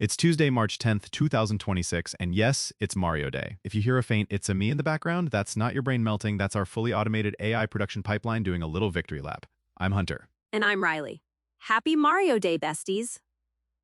It's Tuesday, March 10th, 2026, and yes, it's Mario Day. If you hear a faint "it's a me" in the background, that's not your brain melting, that's our fully automated AI production pipeline doing a little victory lap. I'm Hunter. And I'm Riley. Happy Mario Day, besties!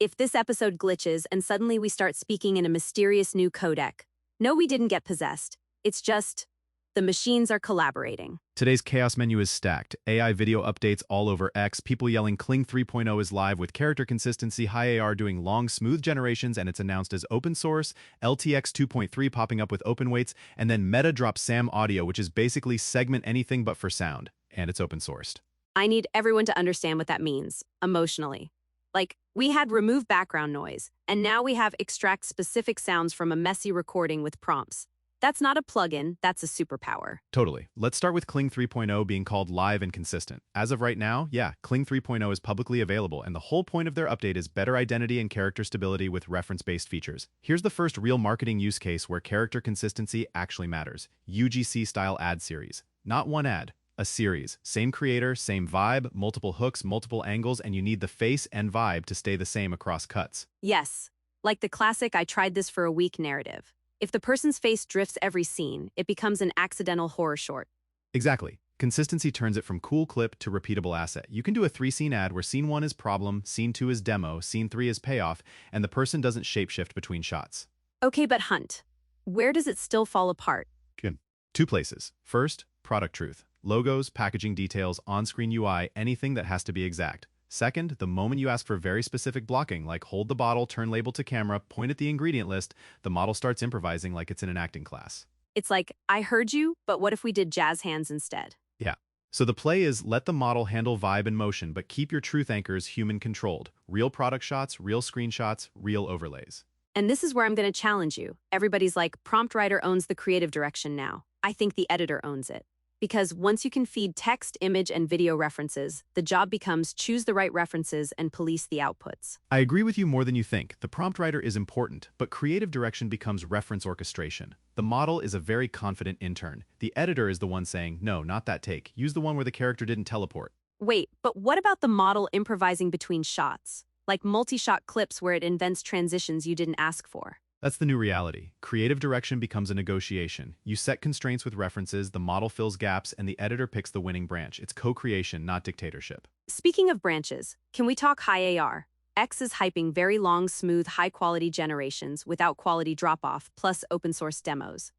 If this episode glitches and suddenly we start speaking in a mysterious new codec, no, we didn't get possessed. It's just the machines are collaborating. Today's chaos menu is stacked. AI video updates all over X, people yelling Kling 3.0 is live with character consistency, HiAR doing long, smooth generations, and it's announced as open source, LTX 2.3 popping up with open weights, and then Meta drops SAM audio, which is basically segment anything but for sound, and it's open sourced. I need everyone to understand what that means, emotionally. Like, we had remove background noise, and now we have extract specific sounds from a messy recording with prompts. That's not a plugin, that's a superpower. Totally. Let's start with Kling 3.0 being called live and consistent. As of right now, yeah, Kling 3.0 is publicly available, and the whole point of their update is better identity and character stability with reference-based features. Here's the first real marketing use case where character consistency actually matters. UGC-style ad series. Not one ad, a series. Same creator, same vibe, multiple hooks, multiple angles, and you need the face and vibe to stay the same across cuts. Yes, like the classic "I tried this for a week" narrative. If the person's face drifts every scene, it becomes an accidental horror short. Exactly. Consistency turns it from cool clip to repeatable asset. You can do a 3-scene ad where scene 1 is problem, scene 2 is demo, scene 3 is payoff, and the person doesn't shapeshift between shots. Okay, but Hunt, where does it still fall apart? Good. 2 places. First, product truth. Logos, packaging details, on-screen UI, anything that has to be exact. Second, the moment you ask for very specific blocking, like hold the bottle, turn label to camera, point at the ingredient list, the model starts improvising like it's in an acting class. It's like, I heard you, but what if we did jazz hands instead? Yeah. So the play is let the model handle vibe and motion, but keep your truth anchors human-controlled. Real product shots, real screenshots, real overlays. And this is where I'm going to challenge you. Everybody's like, prompt writer owns the creative direction now. I think the editor owns it. Because once you can feed text, image, and video references, the job becomes choose the right references and police the outputs. I agree with you more than you think. The prompt writer is important, but creative direction becomes reference orchestration. The model is a very confident intern. The editor is the one saying, no, not that take. Use the one where the character didn't teleport. Wait, but what about the model improvising between shots? Like multi-shot clips where it invents transitions you didn't ask for. That's the new reality. Creative direction becomes a negotiation. You set constraints with references, the model fills gaps, and the editor picks the winning branch. It's co-creation, not dictatorship. Speaking of branches, can we talk HiAR? X is hyping very long, smooth, high-quality generations without quality drop-off, plus open-source demos.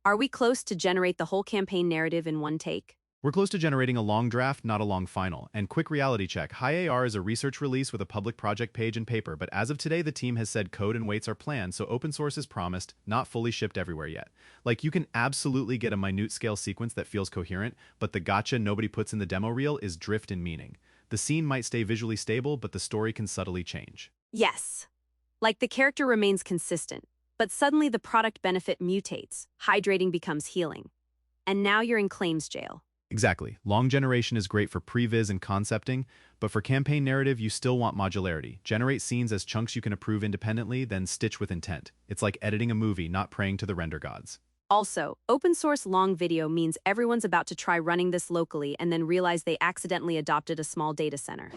Are we close to generate the whole campaign narrative in one take? We're close to generating a long draft, not a long final. And quick reality check, HiAR is a research release with a public project page and paper, but as of today, the team has said code and weights are planned, so open source is promised, not fully shipped everywhere yet. Like, you can absolutely get a minute scale sequence that feels coherent, but the gotcha nobody puts in the demo reel is drift in meaning. The scene might stay visually stable, but the story can subtly change. Yes. Like the character remains consistent, but suddenly the product benefit mutates, hydrating becomes healing. And now you're in claims jail. Exactly. Long generation is great for previs and concepting, but for campaign narrative, you still want modularity. Generate scenes as chunks you can approve independently, then stitch with intent. It's like editing a movie, not praying to the render gods. Also, open source long video means everyone's about to try running this locally and then realize they accidentally adopted a small data center.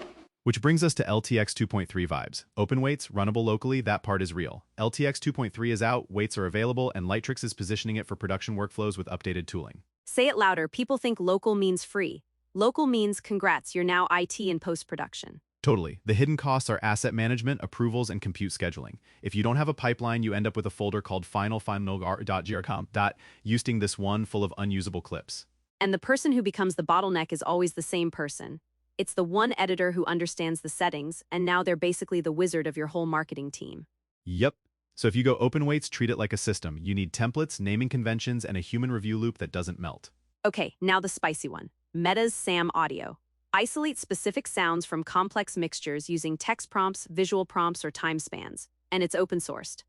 Which brings us to LTX 2.3 vibes. Open weights, runnable locally, that part is real. LTX 2.3 is out, weights are available, and Lightrix is positioning it for production workflows with updated tooling. Say it louder, people think local means free. Local means congrats, you're now IT in post-production. Totally. The hidden costs are asset management, approvals, and compute scheduling. If you don't have a pipeline, you end up with a folder called final.grcom. Using this one full of unusable clips. And the person who becomes the bottleneck is always the same person. It's the one editor who understands the settings, and now they're basically the wizard of your whole marketing team. Yep. So if you go open weights, treat it like a system. You need templates, naming conventions, and a human review loop that doesn't melt. Okay, now the spicy one. Meta's SAM audio. Isolate specific sounds from complex mixtures using text prompts, visual prompts, or time spans. And it's open sourced.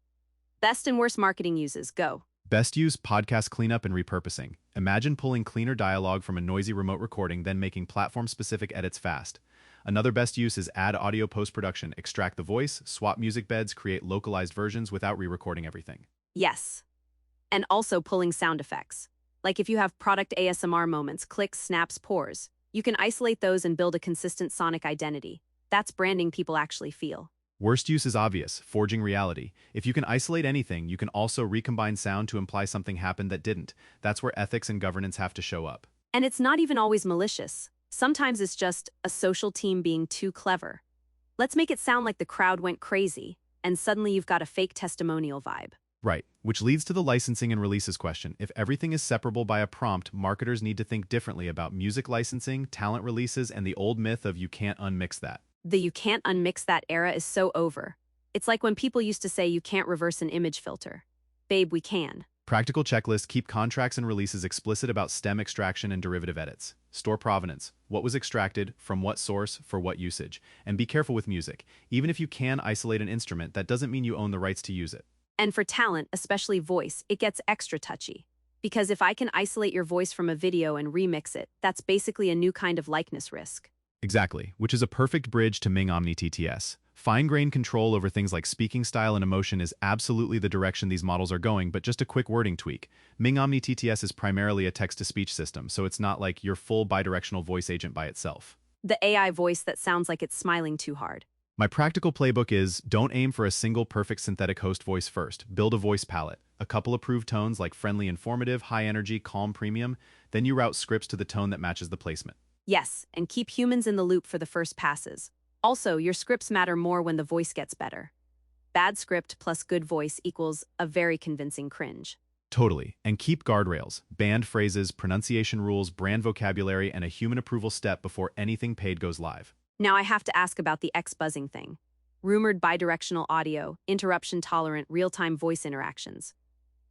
Best and worst marketing uses, go. Best use podcast cleanup and repurposing. Imagine pulling cleaner dialogue from a noisy remote recording, then making platform-specific edits fast. Another best use is add audio post-production, extract the voice, swap music beds, create localized versions without re-recording everything. Yes. And also pulling sound effects. Like if you have product ASMR moments, clicks, snaps, pores, you can isolate those and build a consistent sonic identity. That's branding people actually feel. Worst use is obvious, forging reality. If you can isolate anything, you can also recombine sound to imply something happened that didn't. That's where ethics and governance have to show up. And it's not even always malicious. Sometimes it's just a social team being too clever. Let's make it sound like the crowd went crazy, and suddenly you've got a fake testimonial vibe. Right, which leads to the licensing and releases question. If everything is separable by a prompt, marketers need to think differently about music licensing, talent releases, and the old myth of you can't unmix that. The you can't unmix that era is so over. It's like when people used to say you can't reverse an image filter. Babe, we can. Practical checklists keep contracts and releases explicit about stem extraction and derivative edits. Store provenance, what was extracted, from what source, for what usage. And be careful with music. Even if you can isolate an instrument, that doesn't mean you own the rights to use it. And for talent, especially voice, it gets extra touchy. Because if I can isolate your voice from a video and remix it, that's basically a new kind of likeness risk. Exactly, which is a perfect bridge to Ming Omni TTS. Fine-grained control over things like speaking style and emotion is absolutely the direction these models are going, but just a quick wording tweak. Ming Omni TTS is primarily a text-to-speech system, so it's not like your full bidirectional voice agent by itself. The AI voice that sounds like it's smiling too hard. My practical playbook is, don't aim for a single perfect synthetic host voice first. Build a voice palette. A couple approved tones like friendly informative, high energy, calm premium. Then you route scripts to the tone that matches the placement. Yes, and keep humans in the loop for the first passes. Also, your scripts matter more when the voice gets better. Bad script plus good voice equals a very convincing cringe. Totally. And keep guardrails, banned phrases, pronunciation rules, brand vocabulary, and a human approval step before anything paid goes live. Now I have to ask about the X-buzzing thing. Rumored bidirectional audio, interruption-tolerant, real-time voice interactions.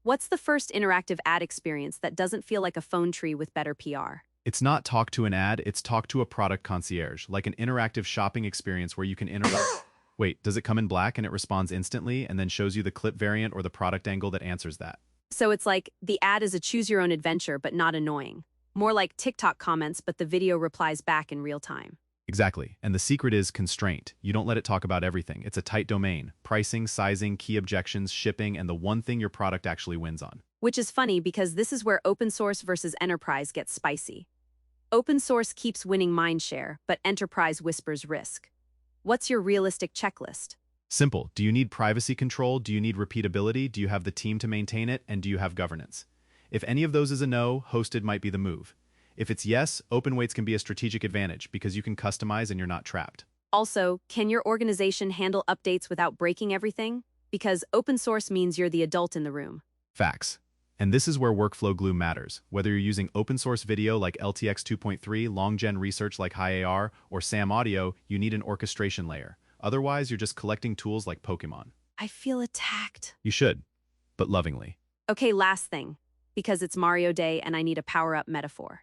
What's the first interactive ad experience that doesn't feel like a phone tree with better PR? It's not talk to an ad, it's talk to a product concierge, like an interactive shopping experience where you can interrupt. Wait, does it come in black and it responds instantly and then shows you the clip variant or the product angle that answers that? So it's like the ad is a choose-your-own adventure but not annoying. More like TikTok comments, but the video replies back in real time. Exactly. And the secret is constraint. You don't let it talk about everything. It's a tight domain. Pricing, sizing, key objections, shipping, and the one thing your product actually wins on. Which is funny because this is where open source versus enterprise gets spicy. Open source keeps winning mindshare, but enterprise whispers risk. What's your realistic checklist? Simple. Do you need privacy control? Do you need repeatability? Do you have the team to maintain it? And do you have governance? If any of those is a no, hosted might be the move. If it's yes, open weights can be a strategic advantage because you can customize and you're not trapped. Also, can your organization handle updates without breaking everything? Because open source means you're the adult in the room. Facts. And this is where workflow glue matters. Whether you're using open source video like LTX 2.3, long-gen research like HiAR, or SAM audio, you need an orchestration layer. Otherwise, you're just collecting tools like Pokemon. I feel attacked. You should, but lovingly. Okay, last thing. Because it's Mario Day and I need a power-up metaphor.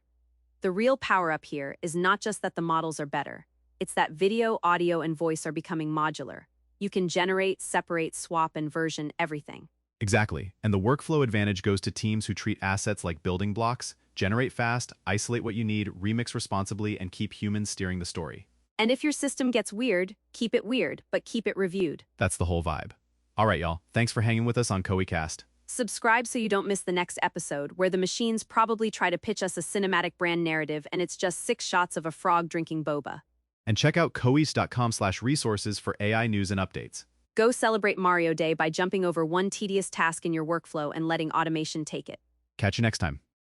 The real power-up here is not just that the models are better. It's that video, audio, and voice are becoming modular. You can generate, separate, swap, and version everything. Exactly. And the workflow advantage goes to teams who treat assets like building blocks, generate fast, isolate what you need, remix responsibly, and keep humans steering the story. And if your system gets weird, but keep it reviewed. That's the whole vibe. All right, y'all. Thanks for hanging with us on KoiCast. Subscribe so you don't miss the next episode, where the machines probably try to pitch us a cinematic brand narrative and it's just 6 shots of a frog drinking boba. And check out kois.com/resources for AI news and updates. Go celebrate Mario Day by jumping over one tedious task in your workflow and letting automation take it. Catch you next time.